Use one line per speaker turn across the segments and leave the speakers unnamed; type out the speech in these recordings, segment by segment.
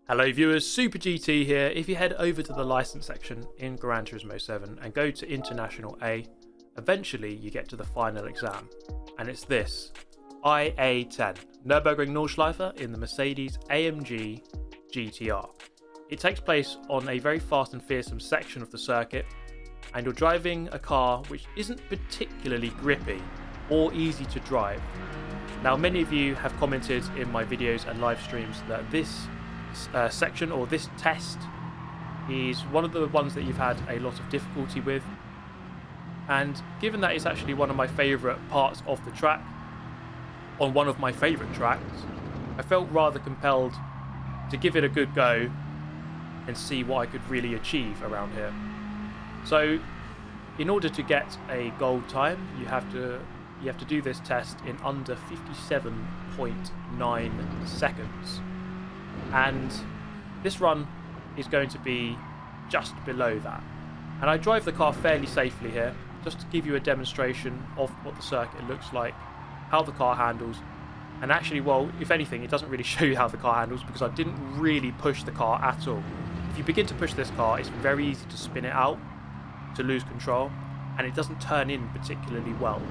Hello viewers, Super GT here. If you head over to the license section in Gran Turismo 7 and go to International A, eventually you get to the final exam, and it's this IA-10 Nürburgring Nordschleife in the Mercedes AMG GTR. It takes place on a very fast and fearsome section of the circuit, and you're driving a car which isn't particularly grippy or easy to drive. Now, many of you have commented in my videos and live streams that this section or this test is one of the ones that you've had a lot of difficulty with, and given that it's actually one of my favourite parts of the track, on one of my favourite tracks, I felt rather compelled to give it a good go and see what I could really achieve around here. So in order to get a gold time, you have to do this test in under 57.9 seconds. And this run is going to be just below that. And I drive the car fairly safely here, just to give you a demonstration of what the circuit looks like, how the car handles. And actually, well, if anything, it doesn't really show you how the car handles because I didn't really push the car at all. If you begin to push this car, it's very easy to spin it out, to lose control, and it doesn't turn in particularly well.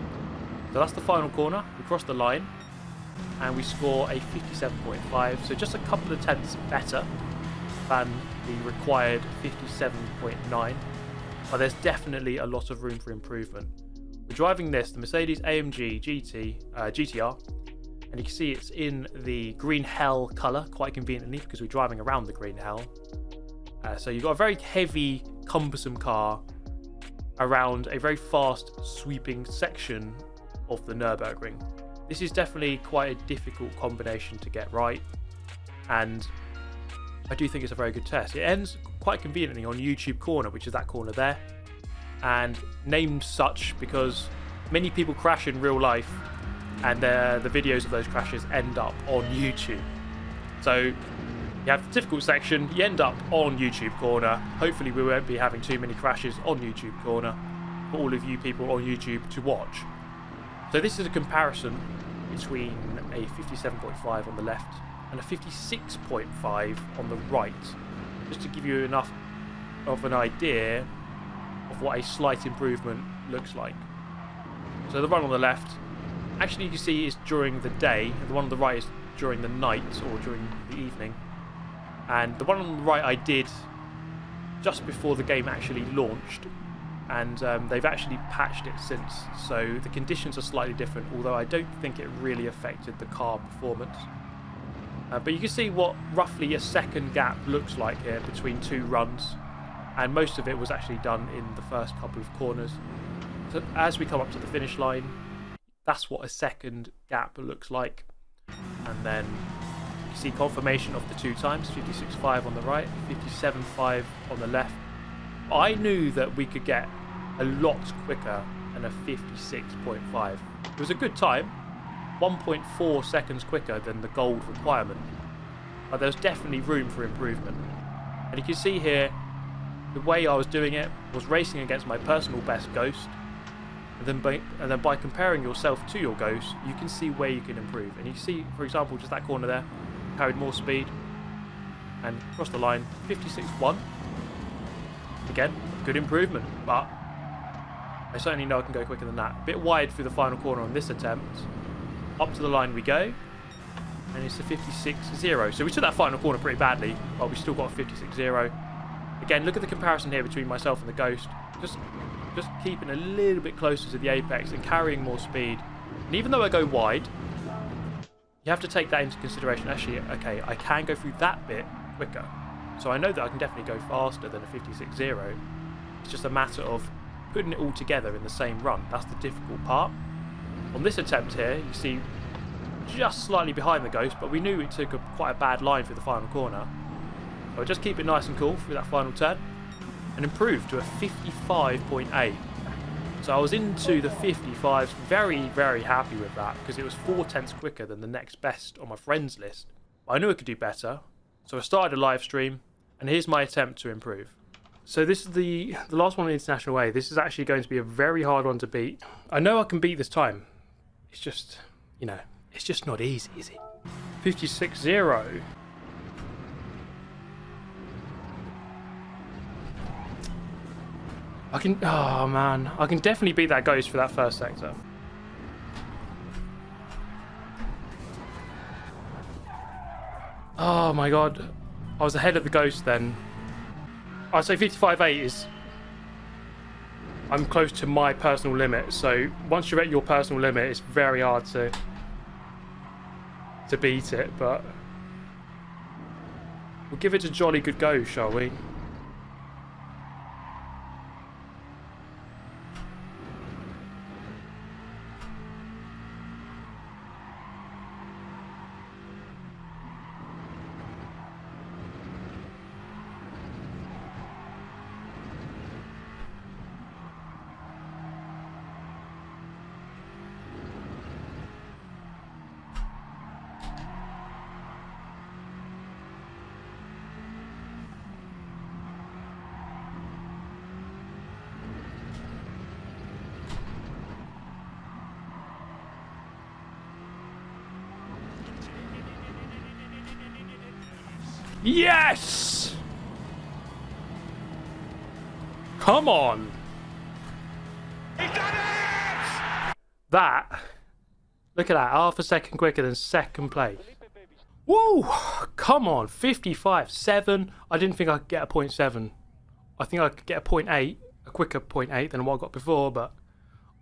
So that's the final corner. We cross the line and we score a 57.5, so just a couple of tenths better than the required 57.9, but there's definitely a lot of room for improvement. We're driving the Mercedes AMG GTR, and you can see it's in the green hell colour, quite conveniently, because we're driving around the green hell. So you've got a very heavy, cumbersome car around a very fast, sweeping section of the Nürburgring. This is definitely quite a difficult combination to get right, and I do think it's a very good test. It ends quite conveniently on YouTube corner, which is that corner there, and named such because many people crash in real life, and the videos of those crashes end up on YouTube. So you have the difficult section, you end up on YouTube corner. Hopefully we won't be having too many crashes on YouTube corner for all of you people on YouTube to watch. So this is a comparison between a 57.5 on the left and a 56.5 on the right, just to give you enough of an idea of what a slight improvement looks like. So the one on the left, actually you can see is during the day, and the one on the right is during the night or during the evening. And the one on the right I did just before the game actually launched, and they've actually patched it since, so the conditions are slightly different, although I don't think it really affected the car performance. But you can see what roughly a second gap looks like here between two runs, and most of it was actually done in the first couple of corners. So as we come up to the finish line, that's what a second gap looks like. And then you see confirmation of the two times, 56.5 on the right, 57.5 on the left. I knew that we could get a lot quicker than a 56.5. It was a good time, 1.4 seconds quicker than the gold requirement, but there's definitely room for improvement. And you can see here, the way I was doing it was racing against my personal best Ghost, and then by comparing yourself to your Ghost, you can see where you can improve. And you see, for example, just that corner there, carried more speed and crossed the line, 56.1. Again, good improvement, but I certainly know I can go quicker than that. A bit wide through the final corner on this attempt. Up to the line we go, and it's a 56.0. So we took that final corner pretty badly, but we still got a 56.0. Again, look at the comparison here between myself and the Ghost. Just keeping a little bit closer to the apex and carrying more speed. And even though I go wide, you have to take that into consideration. Actually, okay, I can go through that bit quicker. So I know that I can definitely go faster than a 56.0. It's just a matter of putting it all together in the same run. That's the difficult part. On this attempt here, you see just slightly behind the Ghost, but we knew it took quite a bad line through the final corner. So I just keep it nice and cool through that final turn and improve to a 55.8. So I was into the 55s, very, very happy with that because it was 4 tenths quicker than the next best on my friends list. I knew I could do better, so I started a live stream, and here's my attempt to improve. So this is the last one in International A. This is actually going to be a very hard one to beat. I know I can beat this time. It's just, it's just not easy, is it? 56.0. I can... Oh, man. I can definitely beat that ghost for that first sector. Oh, my God. I was ahead of the ghost then. I'd say 55.8 is... I'm close to my personal limit. So once you're at your personal limit, it's very hard to beat it. But we'll give it a jolly good go, shall we? Yes! Come on! He's done it! That. Look at that. Half a second quicker than second place. Woo! Come on. 55.7. I didn't think I could get a 0.7. I think I could get a 0.8. A quicker 0.8 than what I got before, but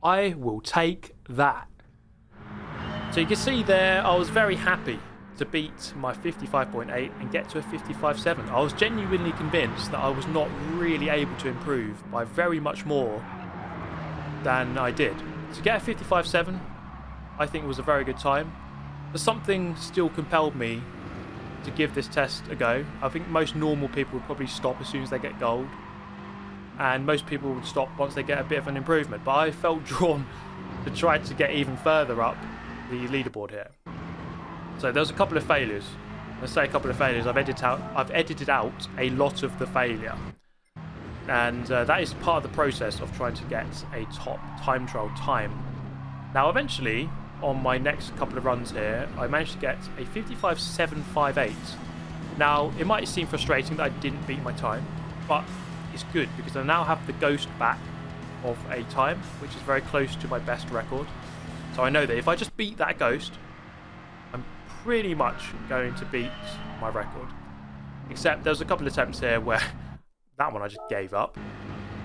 I will take that. So you can see there, I was very happy to beat my 55.8 and get to a 55.7. I was genuinely convinced that I was not really able to improve by very much more than I did. To get a 55.7, I think was a very good time. But something still compelled me to give this test a go. I think most normal people would probably stop as soon as they get gold, and most people would stop once they get a bit of an improvement. But I felt drawn to try to get even further up the leaderboard here. So there's a couple of failures. Let's say a couple of failures. I've edited out a lot of the failure, and that is part of the process of trying to get a top time trial time. Now, eventually, on my next couple of runs here, I managed to get a 55.758. Now, it might seem frustrating that I didn't beat my time, but it's good because I now have the ghost back of a time, which is very close to my best record. So I know that if I just beat that ghost, I'm pretty much going to beat my record. Except there's a couple of attempts here where that one I just gave up.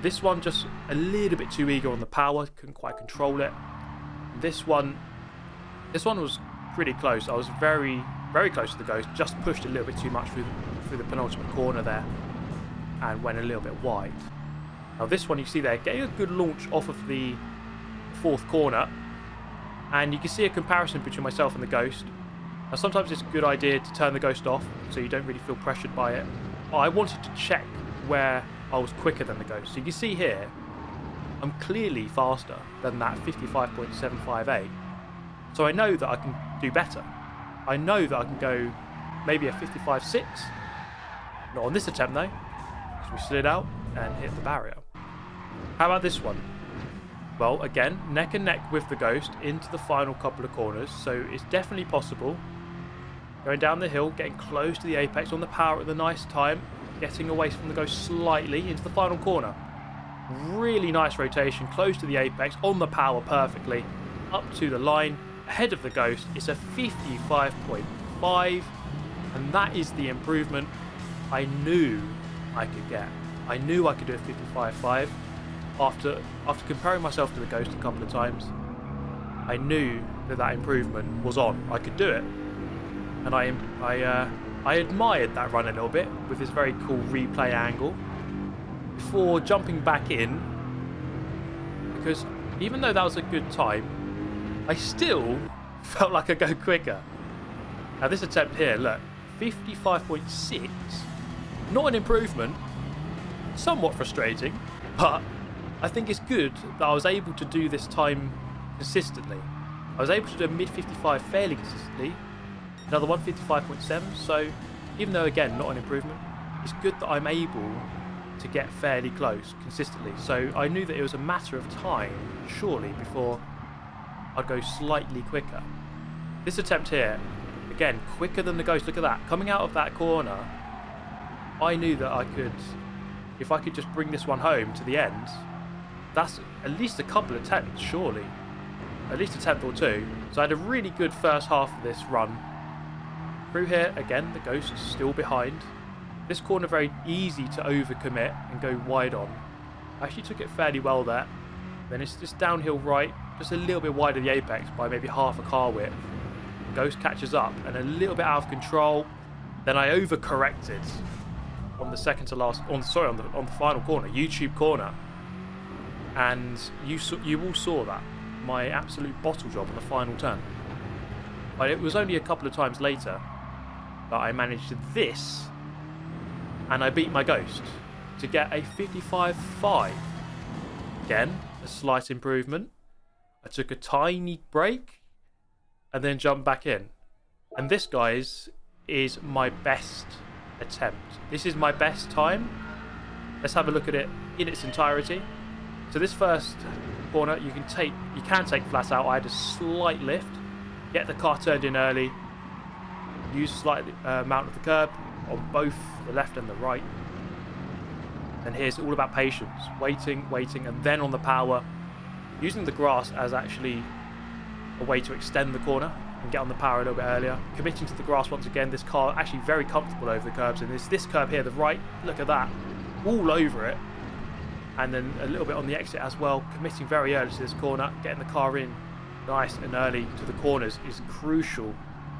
This one just a little bit too eager on the power, couldn't quite control it. This one was pretty close. I was very, very close to the ghost, just pushed a little bit too much through the penultimate corner there and went a little bit wide. Now this one you see there, getting a good launch off of the fourth corner, and you can see a comparison between myself and the ghost. Now sometimes it's a good idea to turn the ghost off so you don't really feel pressured by it. I wanted to check where I was quicker than the ghost. So you can see here, I'm clearly faster than that 55.758. So I know that I can do better. I know that I can go maybe a 55.6. Not on this attempt though, because we slid out and hit the barrier. How about this one? Well, again, neck and neck with the ghost into the final couple of corners, so it's definitely possible. Going down the hill, getting close to the apex on the power at the nice time, getting away from the ghost slightly into the final corner. Really nice rotation, close to the apex, on the power perfectly, up to the line, ahead of the ghost. It's a 55.5, and that is the improvement I knew I could get. I knew I could do a 55.5. After comparing myself to the ghost a couple of times, I knew that improvement was on. I could do it, and I admired that run a little bit with this very cool replay angle before jumping back in, because even though that was a good time, I still felt like I could go quicker. Now this attempt here, look, 55.6, not an improvement, somewhat frustrating, but I think it's good that I was able to do this time consistently. I was able to do a mid 55 fairly consistently, another one 55.7, so even though again not an improvement, it's good that I'm able to get fairly close consistently. So I knew that it was a matter of time, surely, before I'd go slightly quicker. This attempt here, again, quicker than the ghost. Look at that, coming out of that corner, I knew that I could, if I could just bring this one home to the end, that's at least a couple of tenths, surely. At least a tenth or two. So I had a really good first half of this run. Through here, again, the Ghost is still behind. This corner very easy to overcommit and go wide on. I actually took it fairly well there. Then it's just downhill right, just a little bit wide of the apex by maybe half a car width. Ghost catches up and a little bit out of control. Then I overcorrected on the second to last, on the final corner, YouTube corner. And you all saw that, my absolute bottle job on the final turn. But it was only a couple of times later that I managed this, and I beat my Ghost to get a 55.5. Again, a slight improvement. I took a tiny break and then jumped back in. And this, guys, is my best attempt. This is my best time. Let's have a look at it in its entirety. So this first corner, you can take flat out. I had a slight lift, get the car turned in early, use slight amount of the curb on both the left and the right. And here's all about patience, waiting, and then on the power, using the grass as actually a way to extend the corner and get on the power a little bit earlier. Committing to the grass once again. This car actually very comfortable over the curbs, and this curb here, the right, look at that, all over it. And then a little bit on the exit as well, committing very early to this corner, getting the car in nice and early to the corners is crucial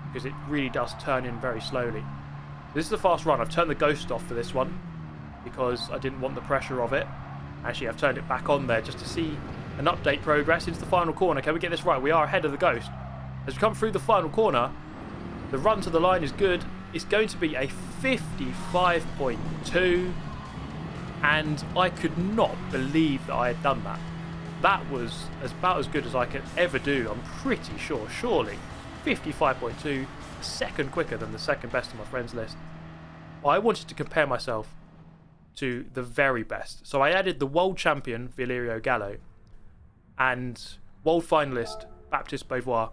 because it really does turn in very slowly. This is a fast run. I've turned the Ghost off for this one because I didn't want the pressure of it. Actually, I've turned it back on there just to see an update progress into the final corner. Can we get this right? We are ahead of the Ghost. As we come through the final corner, the run to the line is good. It's going to be a 55.2. And I could not believe that I had done that. That was about as good as I could ever do, I'm pretty sure. Surely 55.2, a second quicker than the second best on my friends list. I wanted to compare myself to the very best. So I added the world champion Valerio Gallo and world finalist Baptiste Beauvoir.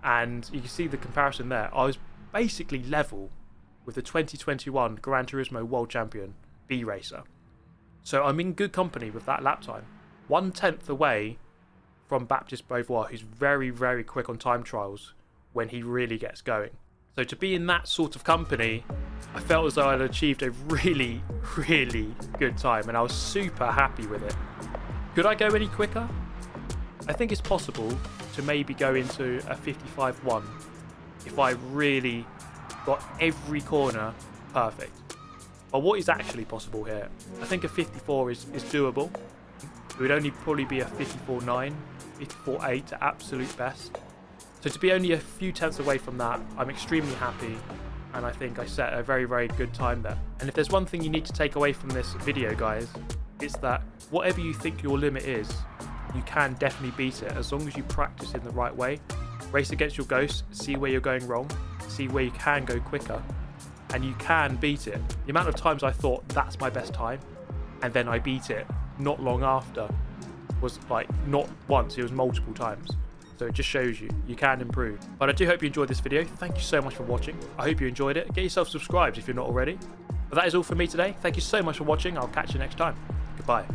And you can see the comparison there. I was basically level with the 2021 Gran Turismo world champion B racer. So I'm in good company with that lap time. 1/10 away from Baptiste Beauvoir, who's very, very quick on time trials when he really gets going. So to be in that sort of company, I felt as though I'd achieved a really, really good time, and I was super happy with it. Could I go any quicker? I think it's possible to maybe go into a 55.1 if I really got every corner perfect. But what is actually possible here? I think a 54 is doable. It would only probably be a 54.9, 54.8 at absolute best. So to be only a few tenths away from that, I'm extremely happy. And I think I set a very, very good time there. And if there's one thing you need to take away from this video, guys, it's that whatever you think your limit is, you can definitely beat it as long as you practice in the right way. Race against your Ghost, see where you're going wrong, see where you can go quicker. And you can beat it. The amount of times I thought that's my best time and then I beat it not long after was like not once, it was multiple times. So it just shows you can improve. But I do hope you enjoyed this video. Thank you so much for watching. I hope you enjoyed it. Get yourself subscribed if you're not already. But that is all for me today. Thank you so much for watching. I'll catch you next time. Goodbye.